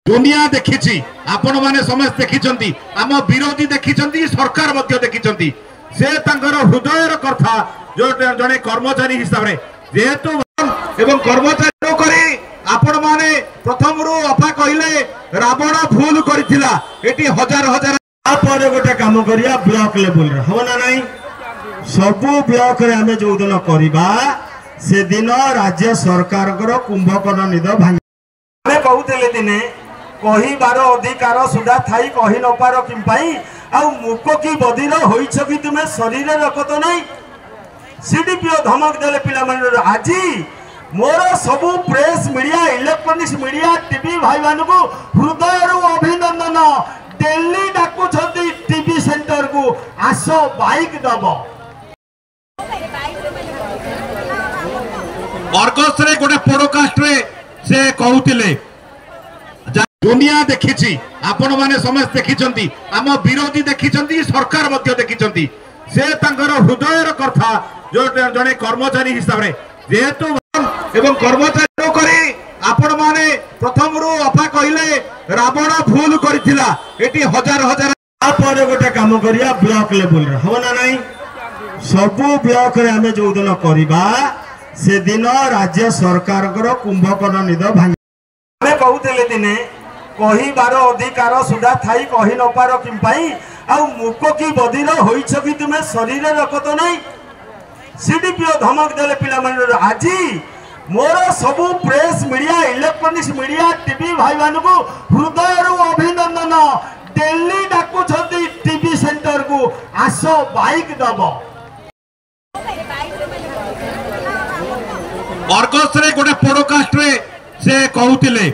दुनिया देखी आपण माने समस्त देखी आम विरोधी देखी सरकार देखी से हृदय कथा जो जड़े कर्मचारी हिसाब से जेहेतु एवं कर्मचारी आपण माने प्रथम रू अफा कहले रावण भूल करथिला एटी हजार हजार पर गोटे काम करिया ब्लॉक लेवल रे हो ना नहीं सबु ब्लॉक रे हमें जो दिन करबा से दिन राज्य सरकार को कुंभकर्ण निद भांग हमें कहते दिने कही बार अधिकार सुधा थाई कही न पार कि मुख की बधिर होइछ कि तुम्हें शरीर रखत नहीं सीडीपीओ धमक देले पिला मन आज मोर सबु press media electronics media TV भाई मान को हृदय अभिनंदन दिल्ली डाकु टीवी सेंटर को आस बाइक दब अर्गस रे गोटे पॉडकास्ट रे से कहूतिले दुनिया देखी आपण माने समस्त देखी आम विरोधी देखी सरकार देखी से हृदय कथा जो जड़े कर्मचारी हिसाब से जेहेतु एवं कर्मचारी आपण माने प्रथम रू अफा कहले रावण भूल करथिला एटी हजार हजार पर गोटे काम करिया ब्लॉक लेवल रे हो ना नहीं सबु ब्लॉक रे हमें जो दिन करबा से दिन राज्य सरकार को कुंभकर्ण निद भांग हमें कहते दिने कही बार अधिकार सुधा थाई कही न पार कि मुख की बधिर होइछ कि तुम्हें शरीर रखत नहीं सीडीपीओ धमक देले पिला मन आज मोर सबु press media electronics media TV भाई मान को हृदय अभिनंदन दिल्ली डाकु टीवी सेंटर को आस बाइक दब अर्गस रे गोटे पॉडकास्ट रे से कहूतिले